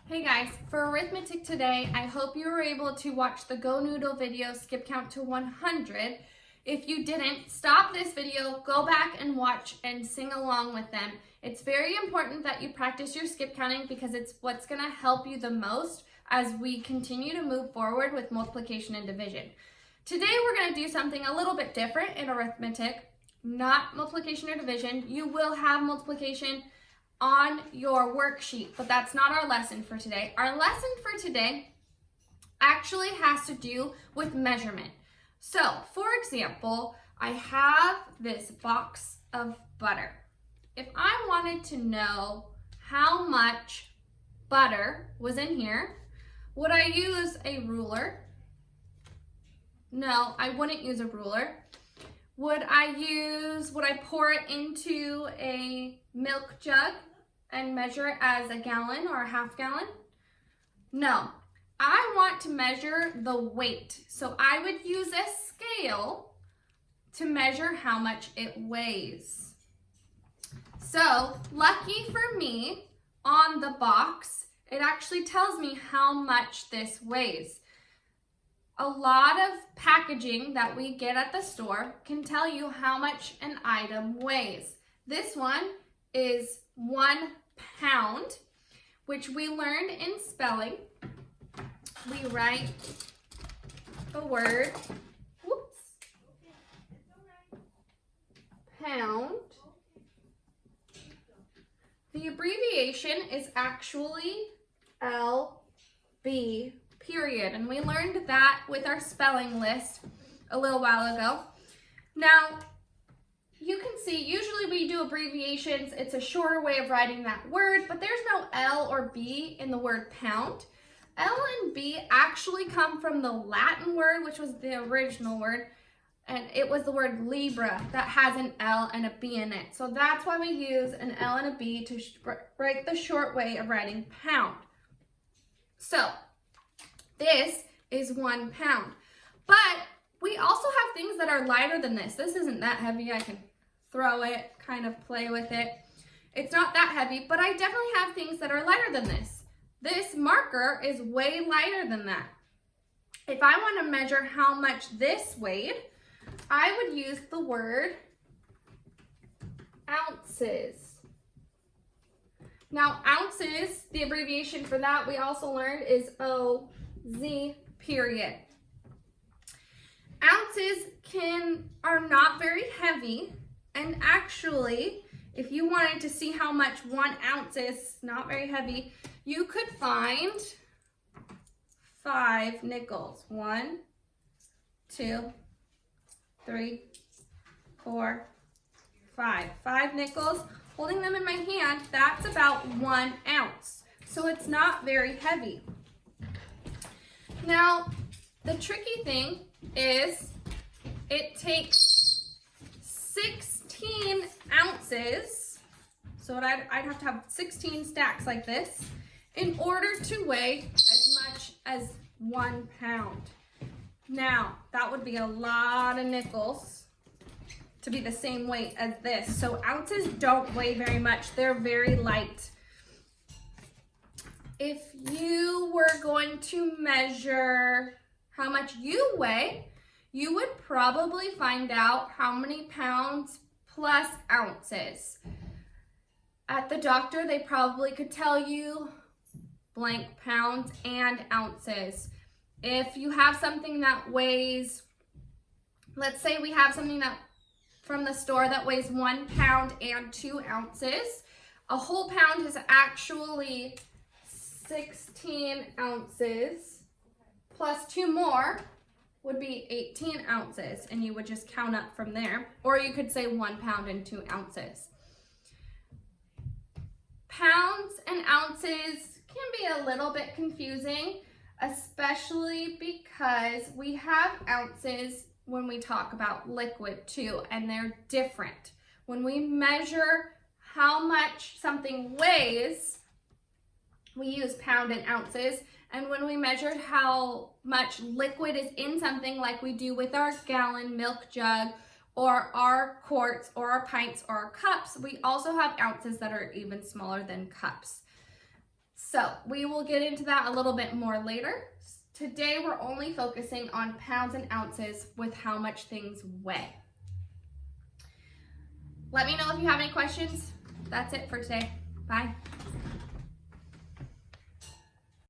Hey guys, for arithmetic today, I hope you were able to watch the Go Noodle video, skip count to 100. If you didn't, stop this video, go back and watch and sing along with them. It's very important that you practice your skip counting because it's what's gonna help you the most as we continue to move forward with multiplication and division. Today we're gonna do something a little bit different in arithmetic, not multiplication or division. You will have multiplication on your worksheet, but that's not our lesson for today. Our lesson for today actually has to do with measurement. So, for example, I have this box of butter. If I wanted to know how much butter was in here, would I use a ruler? No, I wouldn't use a ruler. Would I pour it into a milk jug and measure it as a gallon or a half gallon? No, I want to measure the weight. So I would use a scale to measure how much it weighs. So lucky for me, on the box, it actually tells me how much this weighs. A lot of packaging that we get at the store can tell you how much an item weighs. This one is 1 pound, which we learned in spelling. We write the word, pound. The abbreviation is actually LB. Period. And we learned that with our spelling list a little while ago. Now, you can see, usually we do abbreviations. It's a shorter way of writing that word, but there's no L or B in the word pound. L and B actually come from the Latin word, which was the original word, and it was the word libra that has an L and a B in it. So that's why we use an L and a B to write the short way of writing pound. So, this is 1 pound, but we also have things that are lighter than this. This isn't that heavy. I can throw it, kind of play with it. It's not that heavy, but I definitely have things that are lighter than this. This marker is way lighter than that. If I want to measure how much this weighed, I would use the word ounces. Now, ounces, the abbreviation for that we also learned is OZ, period. Ounces are not very heavy, and actually, if you wanted to see how much 1 ounce is, not very heavy, you could find 5 nickels. 1, 2, 3, 4, 5. 5 nickels. Holding them in my hand, that's about 1 ounce. So it's not very heavy. Now, the tricky thing is it takes 16 ounces, so I'd have to have 16 stacks like this in order to weigh as much as 1 pound. Now, that would be a lot of nickels to be the same weight as this. So ounces don't weigh very much. They're very light. If you were going to measure how much you weigh, you would probably find out how many pounds plus ounces. At the doctor, they probably could tell you blank pounds and ounces. If you have something that weighs, let's say we have something that from the store that weighs 1 pound and 2 ounces, a whole pound is actually 16 ounces, plus 2 more would be 18 ounces, and you would just count up from there. Or you could say 1 pound and 2 ounces. Pounds and ounces can be a little bit confusing, especially because we have ounces when we talk about liquid too, and they're different. When we measure how much something weighs, we use pound and ounces, and when we measure how much liquid is in something, like we do with our gallon milk jug or our quarts or our pints or our cups, we also have ounces that are even smaller than cups. So we will get into that a little bit more later. Today we're only focusing on pounds and ounces with how much things weigh. Let me know if you have any questions. That's it for today. Bye.